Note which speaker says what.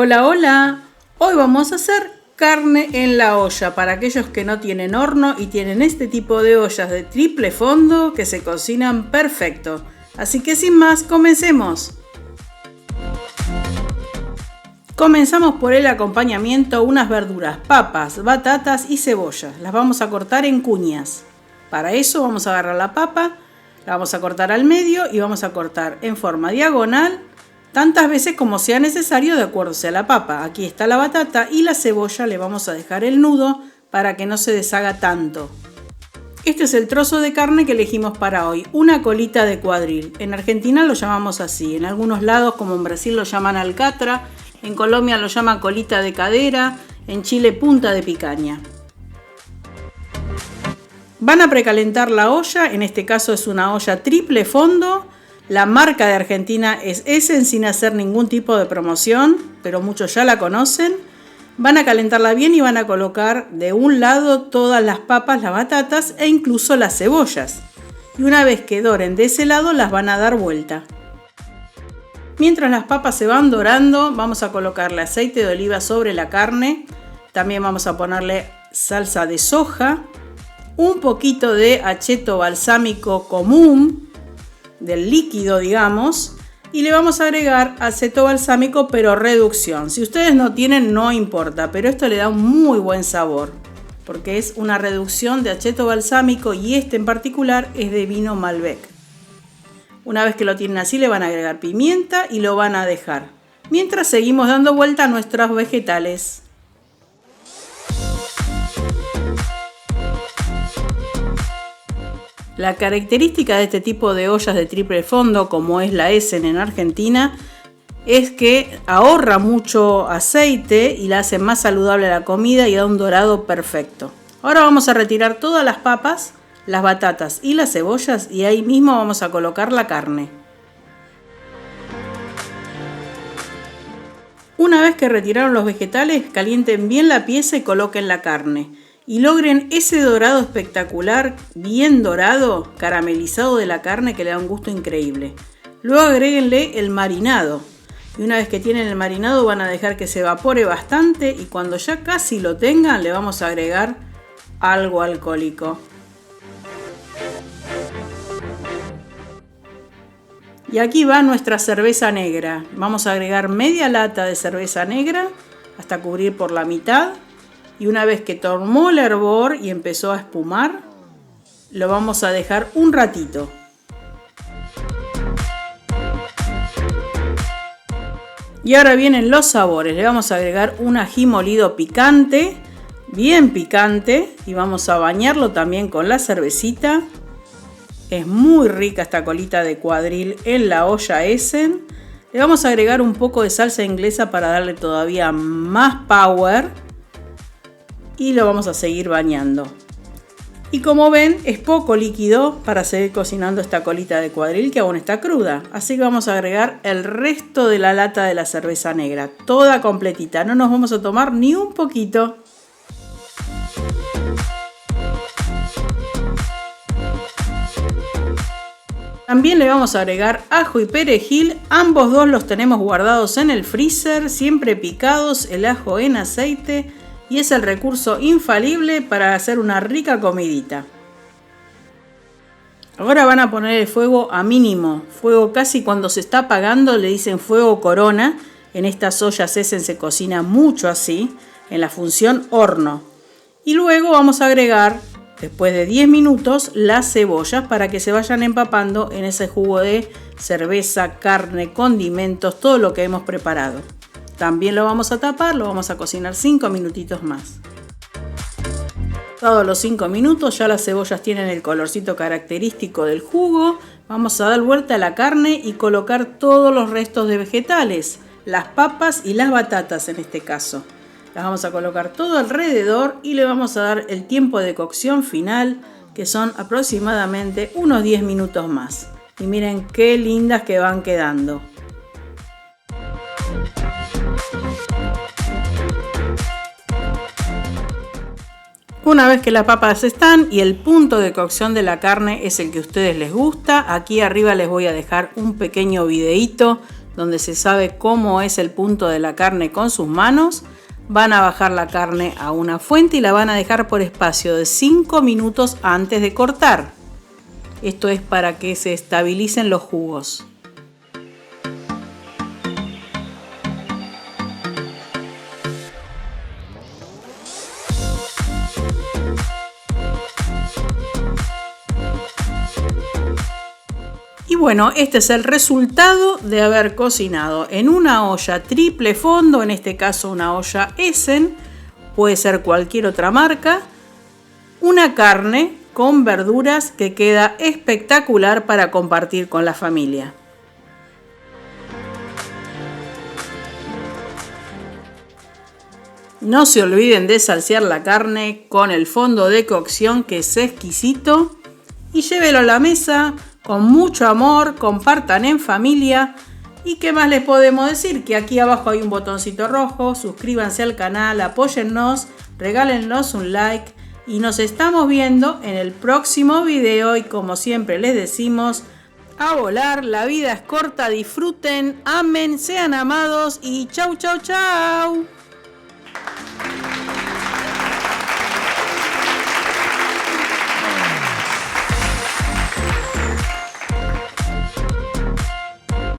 Speaker 1: Hola, hola. Hoy vamos a hacer carne en la olla para aquellos que no tienen horno y tienen este tipo de ollas de triple fondo que se cocinan perfecto. Así que sin más, comencemos. Comenzamos por el acompañamiento, unas verduras, papas, batatas y cebollas. Las vamos a cortar en cuñas. Para eso vamos a agarrar la papa, la vamos a cortar al medio y vamos a cortar en forma diagonal tantas veces como sea necesario de acuerdo a la papa. Aquí está la batata y la cebolla le vamos a dejar el nudo para que no se deshaga tanto. Este es el trozo de carne que elegimos para hoy, una colita de cuadril. En Argentina lo llamamos así, en algunos lados como en Brasil lo llaman alcatra, en Colombia lo llaman colita de cadera, en Chile punta de picaña. Van a precalentar la olla, en este caso es una olla triple fondo. La marca de Argentina es Essen sin hacer ningún tipo de promoción, pero muchos ya la conocen. Van a calentarla bien y van a colocar de un lado todas las papas, las batatas e incluso las cebollas. Y una vez que doren de ese lado las van a dar vuelta. Mientras las papas se van dorando, vamos a colocarle aceite de oliva sobre la carne. También vamos a ponerle salsa de soja, un poquito de acheto balsámico común, del líquido digamos, y le vamos a agregar aceto balsámico pero reducción. Si ustedes no tienen no importa, pero esto le da un muy buen sabor porque es una reducción de acheto balsámico y este en particular es de vino Malbec. Una vez que lo tienen así le van a agregar pimienta y lo van a dejar mientras seguimos dando vuelta a nuestros vegetales. La característica de este tipo de ollas de triple fondo, como es la Essen en Argentina, es que ahorra mucho aceite y la hace más saludable la comida y da un dorado perfecto. Ahora vamos a retirar todas las papas, las batatas y las cebollas y ahí mismo vamos a colocar la carne. Una vez que retiraron los vegetales, calienten bien la pieza y coloquen la carne. Y logren ese dorado espectacular, bien dorado, caramelizado de la carne que le da un gusto increíble. Luego agréguenle el marinado. Y una vez que tienen el marinado van a dejar que se evapore bastante y cuando ya casi lo tengan le vamos a agregar algo alcohólico. Y aquí va nuestra cerveza negra. Vamos a agregar media lata de cerveza negra hasta cubrir por la mitad. Y una vez que tomó el hervor y empezó a espumar, lo vamos a dejar un ratito. Y ahora vienen los sabores. Le vamos a agregar un ají molido picante, bien picante, y vamos a bañarlo también con la cervecita. Es muy rica esta colita de cuadril en la olla Essen. Le vamos a agregar un poco de salsa inglesa para darle todavía más power. Y lo vamos a seguir bañando. Y como ven, es poco líquido para seguir cocinando esta colita de cuadril que aún está cruda. Así que vamos a agregar el resto de la lata de la cerveza negra, toda completita. No nos vamos a tomar ni un poquito. También le vamos a agregar ajo y perejil. Ambos dos los tenemos guardados en el freezer, siempre picados, el ajo en aceite. Y es el recurso infalible para hacer una rica comidita. Ahora van a poner el fuego a mínimo. Fuego casi cuando se está apagando le dicen fuego corona. En estas ollas Essen se cocina mucho así, en la función horno. Y luego vamos a agregar, después de 10 minutos, las cebollas para que se vayan empapando en ese jugo de cerveza, carne, condimentos, todo lo que hemos preparado. También lo vamos a tapar, lo vamos a cocinar 5 minutitos más. Dados los 5 minutos ya las cebollas tienen el colorcito característico del jugo. Vamos a dar vuelta a la carne y colocar todos los restos de vegetales, las papas y las batatas en este caso. Las vamos a colocar todo alrededor y le vamos a dar el tiempo de cocción final que son aproximadamente unos 10 minutos más. Y miren qué lindas que van quedando. Una vez que las papas están y el punto de cocción de la carne es el que a ustedes les gusta, aquí arriba les voy a dejar un pequeño videíto donde se sabe cómo es el punto de la carne con sus manos, van a bajar la carne a una fuente y la van a dejar por espacio de 5 minutos antes de cortar. Esto es para que se estabilicen los jugos. Y bueno, este es el resultado de haber cocinado en una olla triple fondo, en este caso una olla Essen, puede ser cualquier otra marca, una carne con verduras que queda espectacular para compartir con la familia. No se olviden de salsear la carne con el fondo de cocción, que es exquisito, y llévelo a la mesa con mucho amor, compartan en familia. ¿Y qué más les podemos decir? Que aquí abajo hay un botoncito rojo, suscríbanse al canal, apóyennos, regálennos un like y nos estamos viendo en el próximo video. Y como siempre les decimos, a volar, la vida es corta, disfruten, amen, sean amados y chau chau chau.